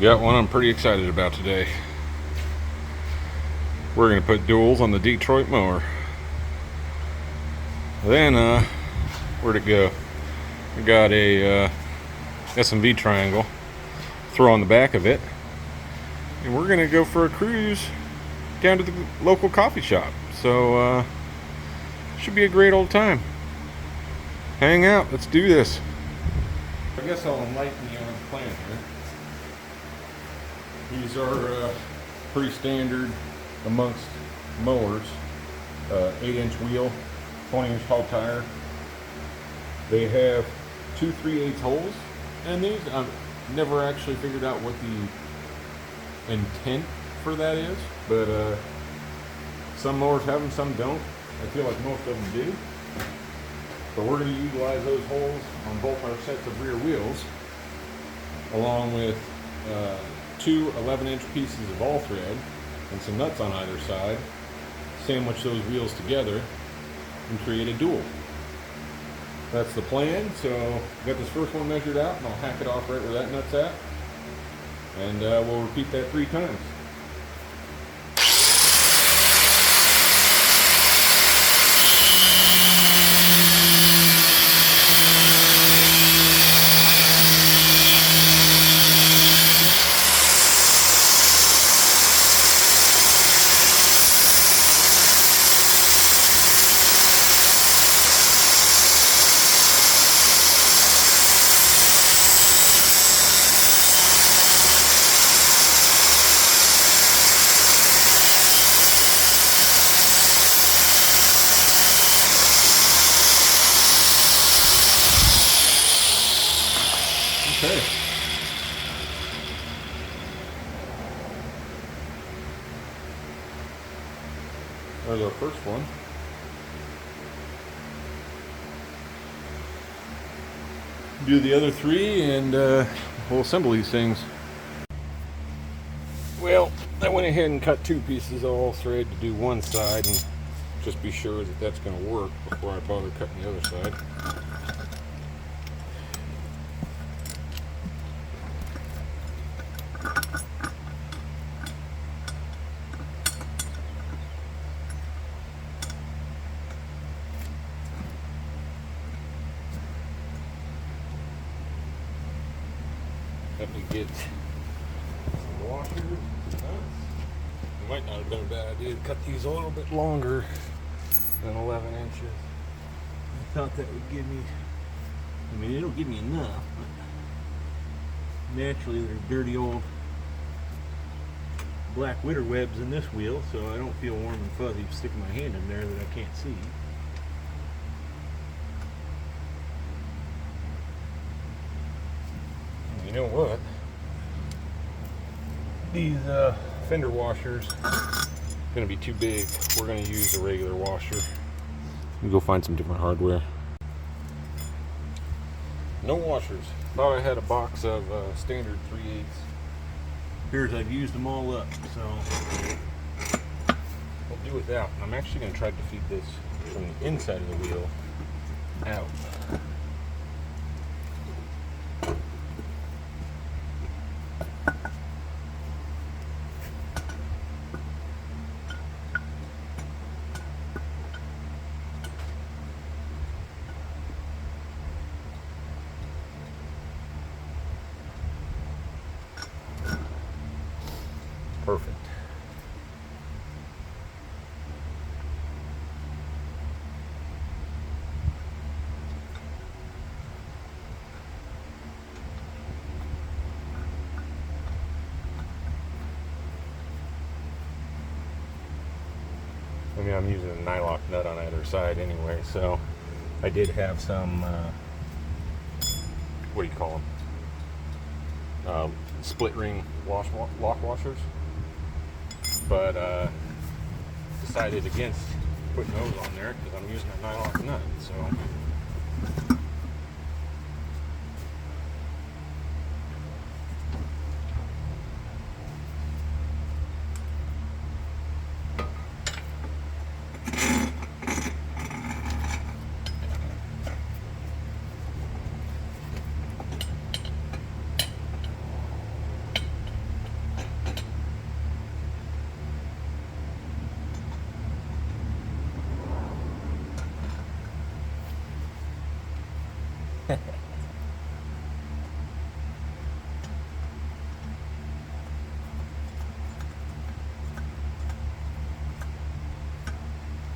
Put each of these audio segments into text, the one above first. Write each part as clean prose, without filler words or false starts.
Got one I'm pretty excited about today. We're going to put duals on the Detroit mower. Then, where'd it go? I got a S&V triangle. Throw on the back of it. And we're going to go for a cruise down to the local coffee shop. So, should be a great old time. Hang out. Let's do this. I guess I'll enlighten you on the plan here. These are pretty standard amongst mowers. 8-inch wheel, 20-inch tall tire. They have 2 3/8 holes, and these I've never actually figured out what the intent for that is, but some mowers have them, some don't. I feel like most of them do. But we're going to utilize those holes on both our sets of rear wheels, along with 2 11-inch pieces of all thread and some nuts on either side, sandwich those wheels together and create a dual. That's the plan. So I've got this first one measured out, and I'll hack it off right where that nut's at, and we'll repeat that 3 times. Okay. There's our first one. Do the other 3 and we'll assemble these things. Well, I went ahead and cut 2 pieces of all thread to do one side and just be sure that that's going to work before I bother cutting the other side. Let me get some washers. It might not have been a bad idea to cut these a little bit longer than 11 inches. I thought that would give me, I mean, it'll give me enough, but naturally there's dirty old black witter webs in this wheel, so I don't feel warm and fuzzy sticking my hand in there that I can't see. You know what? These fender washers are going to be too big. We're going to use a regular washer. Let me go find some different hardware. No washers. Thought I had a box of standard 3/8. Appears I've used them all up, so we'll do without. I'm actually going to try to feed this from the inside of the wheel out. Perfect. I mean, I'm using a nylock nut on either side anyway, so I did have some, what do you call them? Split ring lock washers, but decided against putting those on there because I'm using a nylock nut. So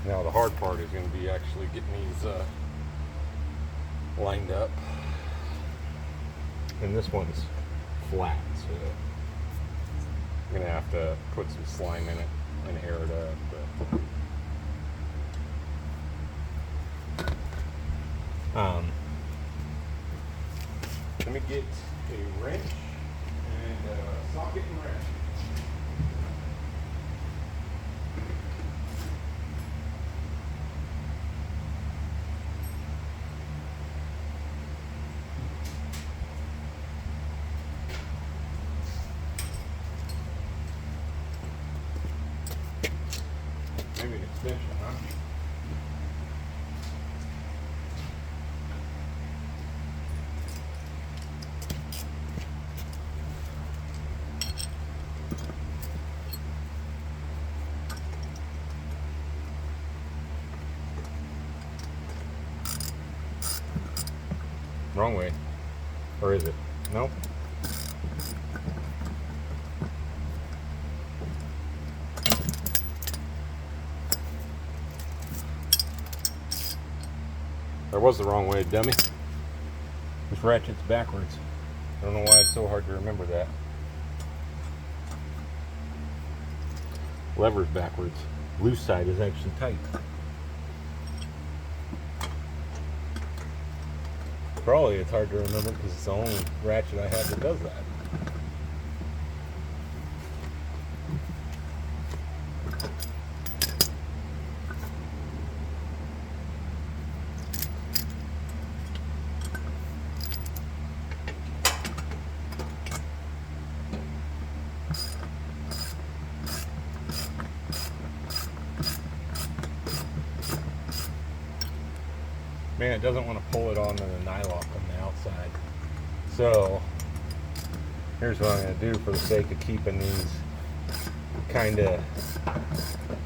Now the hard part is going to be actually getting these lined up. And this one's flat, so I'm going to have to put some slime in it and air it up. But let me get a wrench and a socket and ratchet. Maybe an extension, huh? Wrong way. Or is it? Nope. That was the wrong way, dummy. This ratchet's backwards. I don't know why it's so hard to remember that. Lever's backwards. Loose side is actually tight. Probably it's hard to remember because it's the only ratchet I have that does that. Man, it doesn't want to pull it onto the nylock on the outside. So, here's what I'm going to do for the sake of keeping these kind of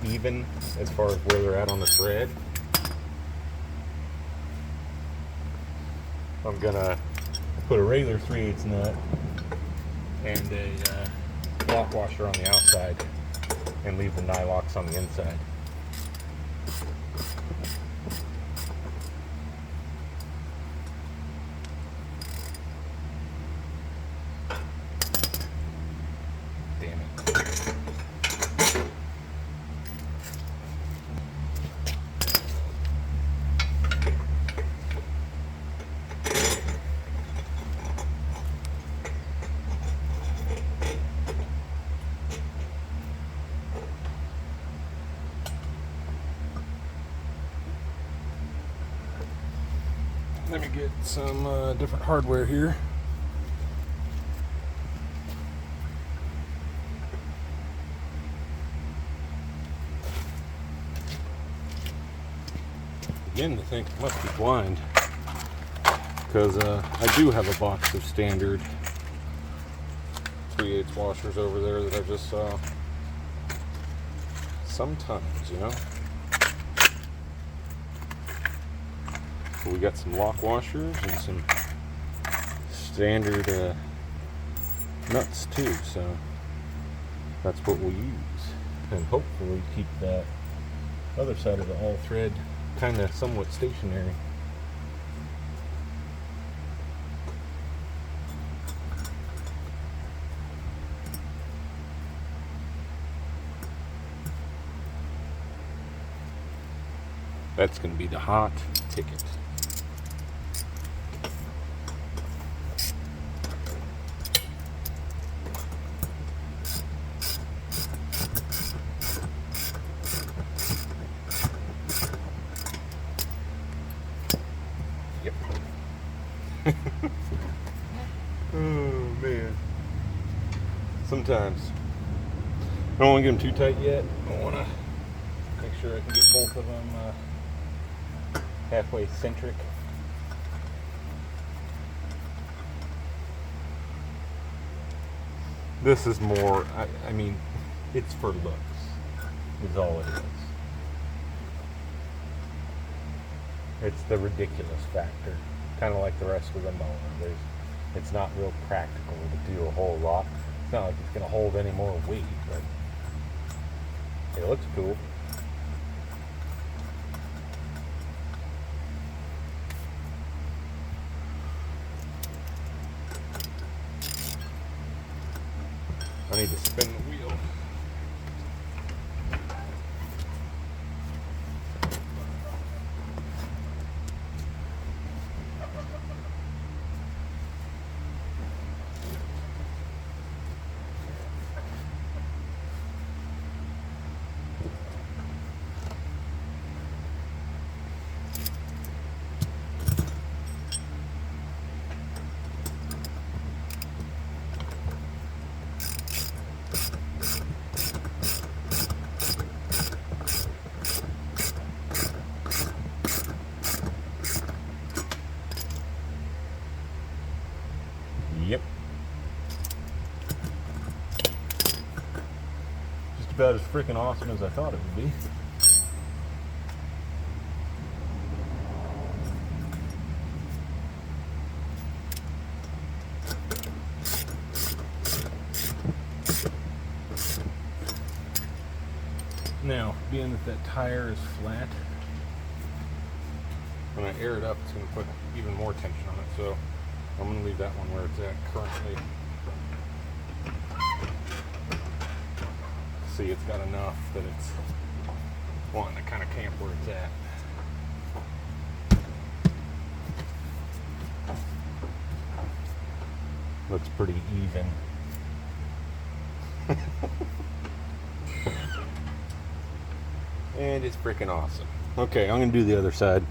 even as far as where they're at on the thread. I'm going to put a regular 3/8 nut and a lock washer on the outside and leave the nylocks on the inside. Let me get some different hardware here. Begin to think it must be blind because I do have a box of standard 3/8 washers over there that I just saw. Sometimes, you know. So we got some lock washers and some standard nuts too, so that's what we'll use. And hopefully keep that other side of the all thread kind of somewhat stationary. That's going to be the hot ticket. Yep. Oh man. Sometimes I don't want to get them too tight yet. I want to make sure I can get both of them halfway centric. This is more, I mean, it's for looks, is all it is. It's the ridiculous factor, kind of like the rest of the mower. It's not real practical to do a whole lot. It's not like it's going to hold any more weight, but it looks cool. need to spin the wheel. Yep. Just about as freaking awesome as I thought it would be. Now, being that tire is flat, when I air it up, it's going to put even more tension on it. So I'm going to leave that one where it's at currently. See, it's got enough that it's wanting to kind of camp where it's at. Looks pretty even. And it's freaking awesome. Okay, I'm going to do the other side.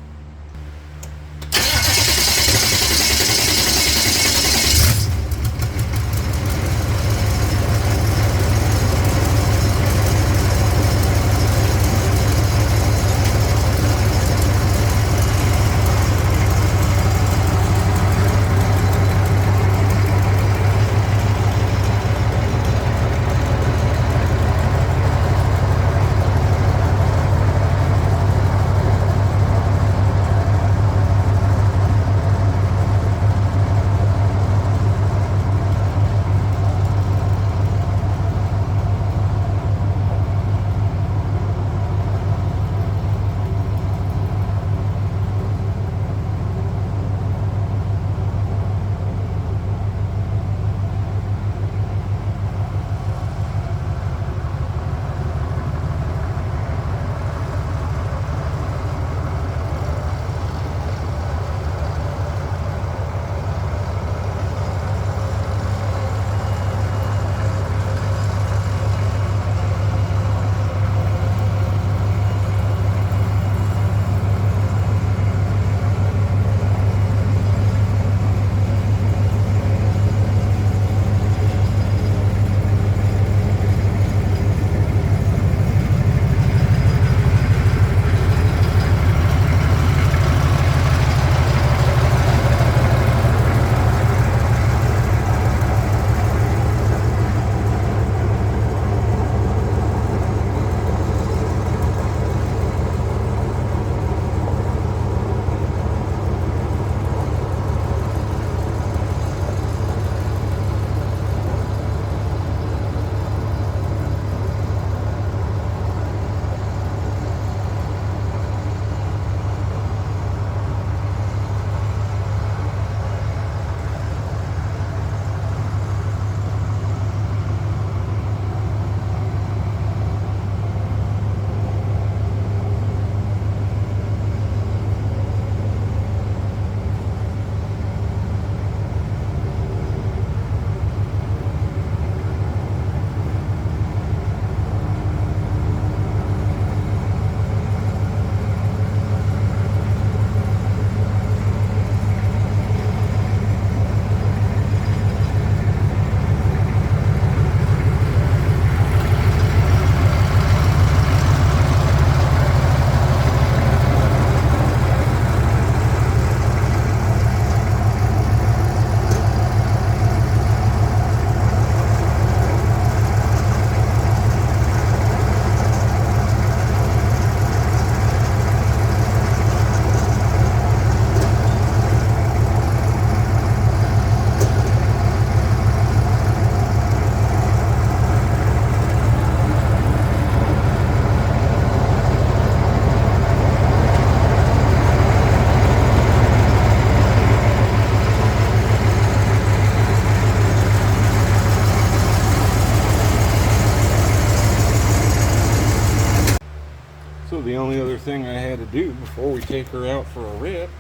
do before we take her out for a rip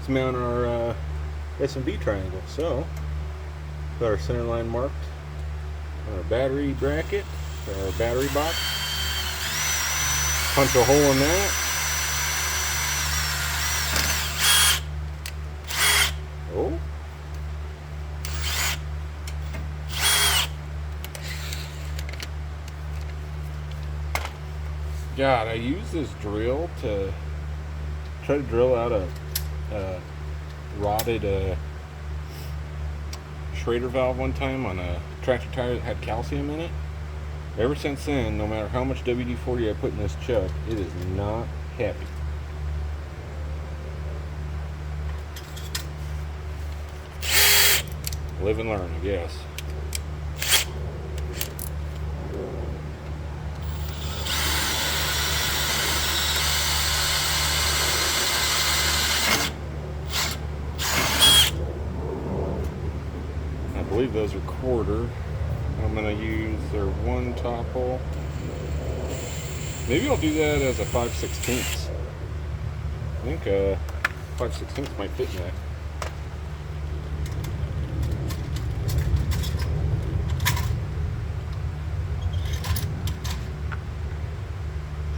is mount our S&B triangle. So, got our center line marked on our battery bracket, our battery box. Punch a hole in that. Oh. God, I use this drill to try to drill out a rotted Schrader valve one time on a tractor tire that had calcium in it. Ever since then, no matter how much WD-40 I put in this chuck, it is not happy. Live and learn, I guess. I believe those are quarter. I'm going to use their one top hole. Maybe I'll do that as a 5/16. I think 5/16 might fit in that.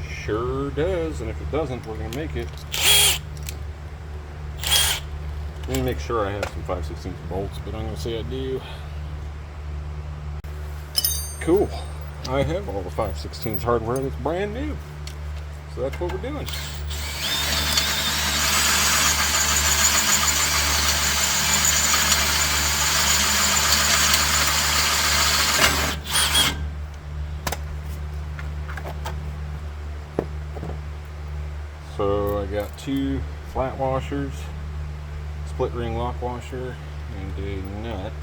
Sure does, and if it doesn't, we're going to make it. Let me make sure I have some 5/16 bolts, but I'm going to say I do. Cool. I have all the 5/16 hardware that's brand new. So that's what we're doing. So I got 2 flat washers, split ring lock washer, and a nut.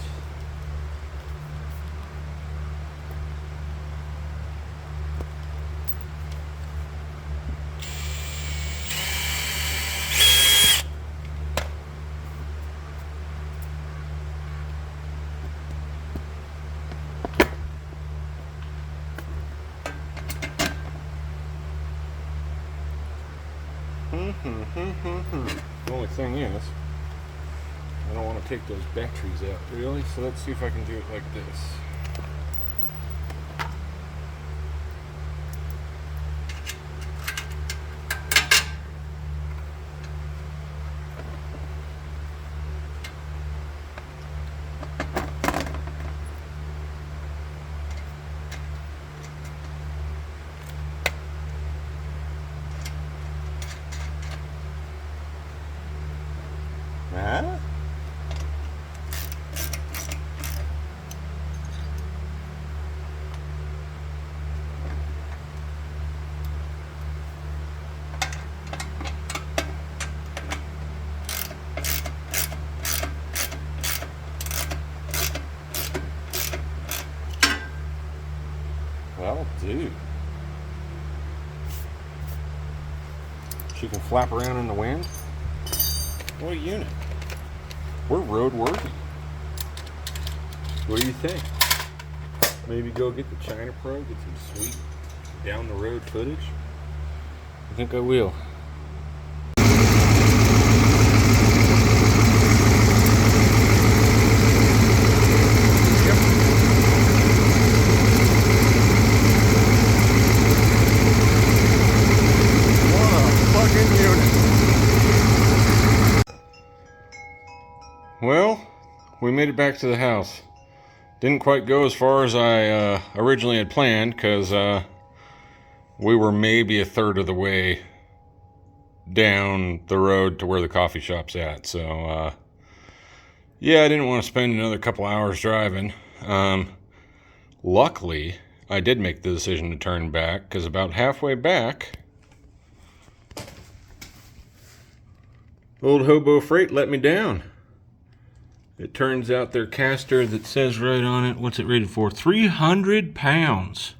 The only thing is, I don't want to take those batteries out, really, so let's see if I can do it like this. Huh? Well, dude. She can flap around in the wind. What a unit. We're roadworthy. What do you think? Maybe go get the China Pro, get some sweet down the road footage? I think I will. Well, we made it back to the house. Didn't quite go as far as I originally had planned, because we were maybe a third of the way down the road to where the coffee shop's at. So, yeah, I didn't want to spend another couple hours driving. Luckily, I did make the decision to turn back, because about halfway back, old Hobo Freight let me down. It turns out their caster that says right on it, what's it rated for? 300 pounds.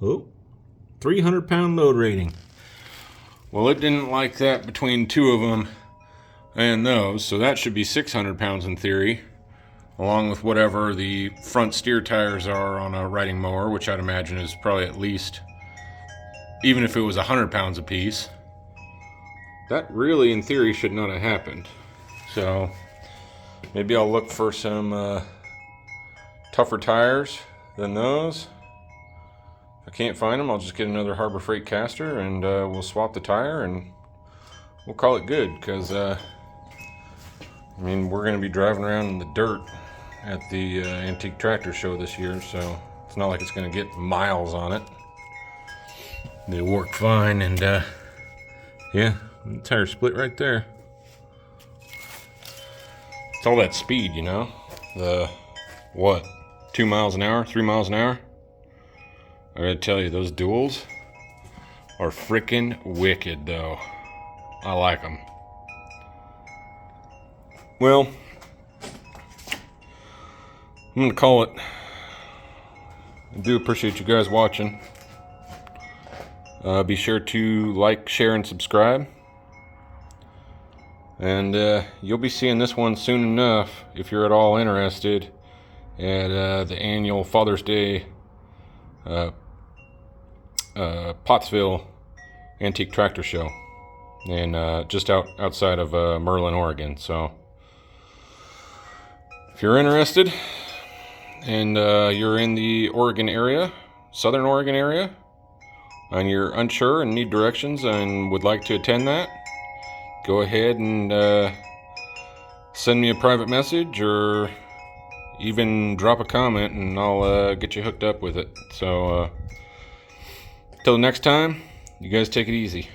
Oh, 300 pound load rating. Well, it didn't like that between 2 of them and those, so that should be 600 pounds in theory, along with whatever the front steer tires are on a riding mower, which I'd imagine is probably at least even if it was 100 pounds a piece. That really, in theory, should not have happened. So maybe I'll look for some tougher tires than those. If I can't find them, I'll just get another Harbor Freight caster and we'll swap the tire and we'll call it good. Because I mean, we're going to be driving around in the dirt at the antique tractor show this year, so it's not like it's going to get miles on it. They work fine, and yeah, the tire split right there. It's all that speed, you know. The what? 2 miles an hour, 3 miles an hour. I gotta tell you, those duals are freaking wicked, though. I like them. Well, I'm gonna call it. I do appreciate you guys watching. Be sure to like, share, and subscribe. And you'll be seeing this one soon enough if you're at all interested at the annual Father's Day Pottsville Antique Tractor Show, and just outside of Merlin, Oregon. So if you're interested and you're in the Oregon area, Southern Oregon area, and you're unsure and need directions and would like to attend that, go ahead and send me a private message or even drop a comment and I'll get you hooked up with it. So till next time, you guys take it easy.